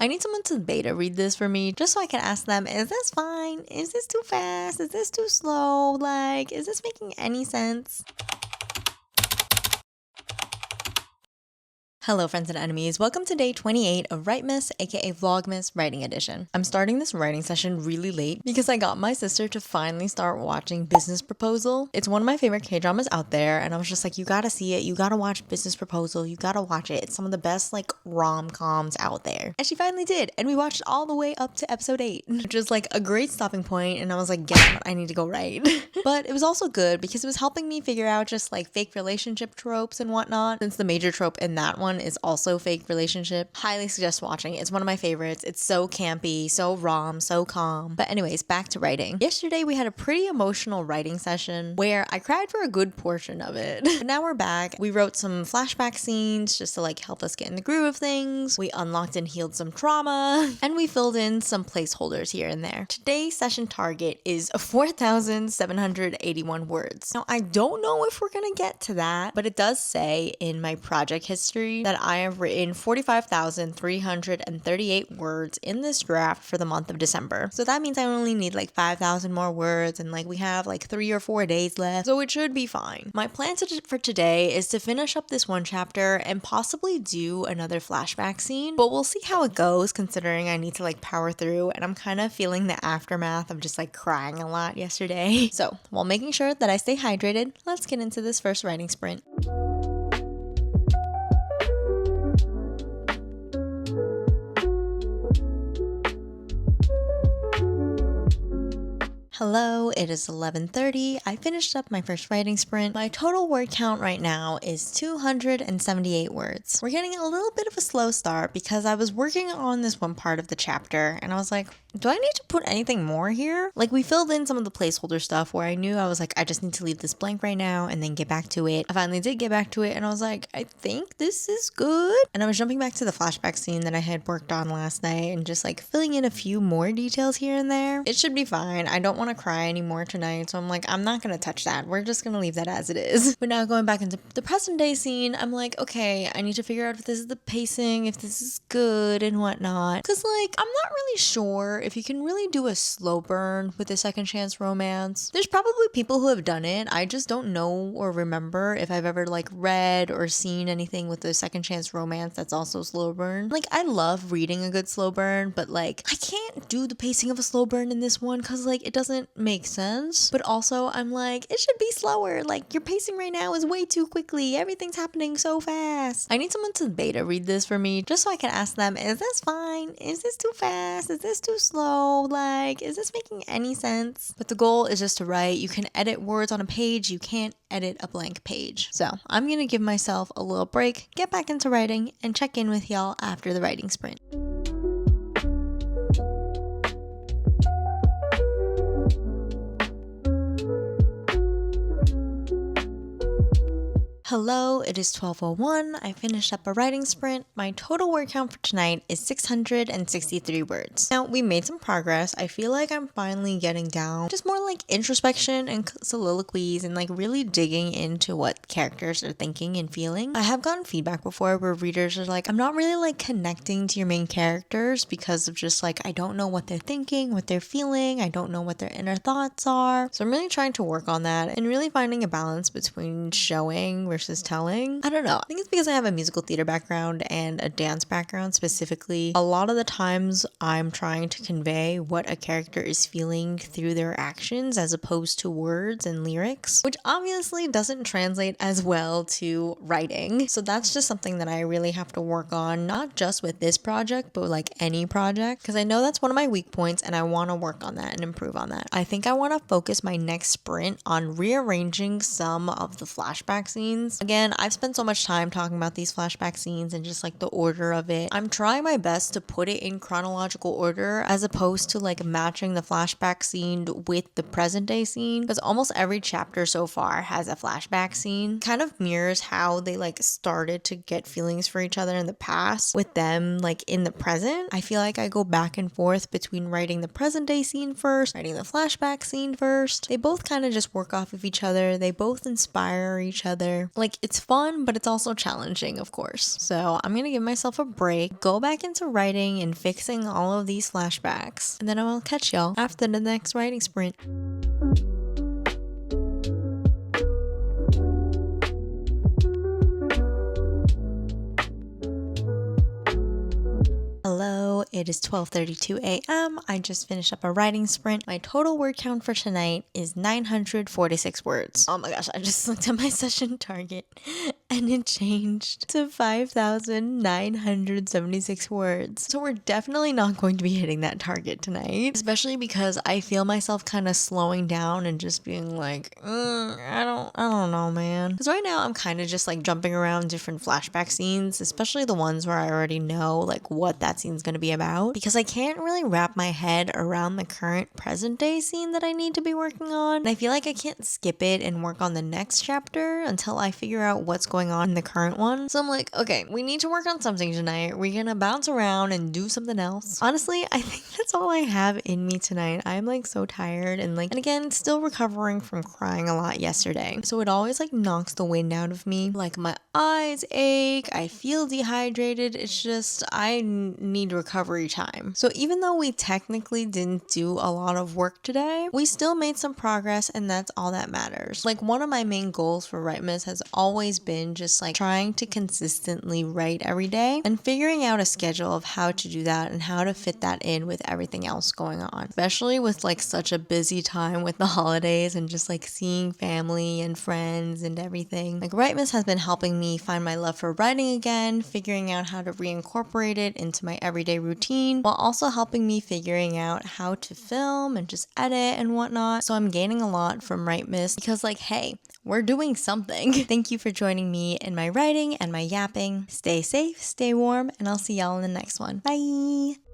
I need someone to beta read this for me just so I can ask them, is this fine? Is this too fast? Is this too slow? Like, is this making any sense? Hello friends and enemies, welcome to day 28 of Writemas, aka Vlogmas writing edition. I'm starting this writing session really late because I got my sister to finally start watching Business Proposal. It's one of my favorite K-dramas out there and I was just like, you gotta see it, you gotta watch Business Proposal, you gotta watch it. It's some of the best like rom-coms out there. And she finally did, and we watched all the way up to episode 8, which is like a great stopping point, and I was like, guess what, I need to go write. But it was also good because it was helping me figure out just like fake relationship tropes and whatnot, since the major trope in that one is also fake relationship. Highly suggest watching it. It's one of my favorites. It's so campy, so rom, so calm. But anyways, back to writing. Yesterday we had a pretty emotional writing session where I cried for a good portion of it. But now we're back. We wrote some flashback scenes just to like help us get in the groove of things. We unlocked and healed some trauma, and we filled in some placeholders here and there. Today's session target is 4,781 words. Now I don't know if we're gonna get to that, but it does say in my project history that I have written 45,338 words in this draft for the month of December. So that means I only need like 5,000 more words, and like we have like 3 or 4 days left, so it should be fine. My plan for today is to finish up this one chapter and possibly do another flashback scene, but we'll see how it goes considering I need to like power through, and I'm kind of feeling the aftermath of just like crying a lot yesterday. So while making sure that I stay hydrated, let's get into this first writing sprint. Hello, it is 11:30. I finished up my first writing sprint. My total word count right now is 278 words. We're getting a little bit of a slow start because I was working on this one part of the chapter and I was like, do I need to put anything more here? Like, we filled in some of the placeholder stuff where I knew I was like, I just need to leave this blank right now and then get back to it. I finally did get back to it and I was like, I think this is good. And I was jumping back to the flashback scene that I had worked on last night and just like filling in a few more details here and there. It should be fine. I don't want to cry anymore tonight, so I'm like, I'm not gonna touch that. We're just gonna leave that as it is. But now going back into the present day scene, I'm like, okay, I need to figure out if this is the pacing, if this is good and whatnot. Cause like, I'm not really sure if you can really do a slow burn with a second chance romance. There's probably people who have done it. I just don't know or remember if I've ever like read or seen anything with a second chance romance that's also slow burn. Like, I love reading a good slow burn, but like, I can't do the pacing of a slow burn in this one cause like, it doesn't make sense. But also I'm like, it should be slower. Like, your pacing right now is way too quickly. Everything's happening so fast. I need someone to beta read this for me just so I can ask them, is this fine? Is this too fast? Is this too slow? Like, is this making any sense? But the goal is just to write. You can edit words on a page. You can't edit a blank page. So I'm gonna give myself a little break, get back into writing, and check in with y'all after the writing sprint. Hello, it is 12:01. I finished up a writing sprint. My total word count for tonight is 663 words. Now, we made some progress. I feel like I'm finally getting down just more like introspection and soliloquies and like really digging into what characters are thinking and feeling. I have gotten feedback before where readers are like, I'm not really like connecting to your main characters because of just like, I don't know what they're thinking, what they're feeling. I don't know what their inner thoughts are. So I'm really trying to work on that and really finding a balance between showing versus telling. I don't know. I think it's because I have a musical theater background and a dance background specifically. A lot of the times I'm trying to convey what a character is feeling through their actions as opposed to words and lyrics, which obviously doesn't translate as well to writing. So that's just something that I really have to work on, not just with this project, but like any project, because I know that's one of my weak points and I want to work on that and improve on that. I think I want to focus my next sprint on rearranging some of the flashback scenes. Again, I've spent so much time talking about these flashback scenes and just like the order of it. I'm trying my best to put it in chronological order as opposed to like matching the flashback scene with the present day scene, because almost every chapter so far has a flashback scene. Kind of mirrors how they like started to get feelings for each other in the past with them like in the present. I feel like I go back and forth between writing the present day scene first, writing the flashback scene first. They both kind of just work off of each other. They both inspire each other. Like, it's fun, but it's also challenging, of course. So I'm gonna give myself a break, go back into writing and fixing all of these flashbacks, and then I will catch y'all after the next writing sprint. Hello, it is 12:32 a.m. I just finished up a writing sprint. My total word count for tonight is 946 words. Oh my gosh, I just looked at my session target and it changed to 5,976 words. So we're definitely not going to be hitting that target tonight, especially because I feel myself kind of slowing down and just being like, I don't know, man. Because right now I'm kind of just like jumping around different flashback scenes, especially the ones where I already know like what that scene's gonna be about, because I can't really wrap my head around the current present day scene that I need to be working on. And I feel like I can't skip it and work on the next chapter until I figure out what's going on in the current one. So I'm like, okay, we need to work on something tonight. We're gonna bounce around and do something else. Honestly, I think that's all I have in me tonight. I'm like so tired and again, still recovering from crying a lot yesterday. So it always like knocks the wind out of me. Like my eyes ache, I feel dehydrated. It's just, I need recovery time. So even though we technically didn't do a lot of work today, we still made some progress, and that's all that matters. Like, one of my main goals for Writemas has always been just like trying to consistently write every day and figuring out a schedule of how to do that and how to fit that in with everything else going on, especially with like such a busy time with the holidays and just like seeing family and friends and everything. Like, Writemas has been helping me find my love for writing again, figuring out how to reincorporate it into my everyday routine, while also helping me figuring out how to film and just edit and whatnot. So I'm gaining a lot from Writemas because, like, hey, we're doing something. Thank you for joining me in my writing and my yapping. Stay safe, stay warm, and I'll see y'all in the next one. Bye!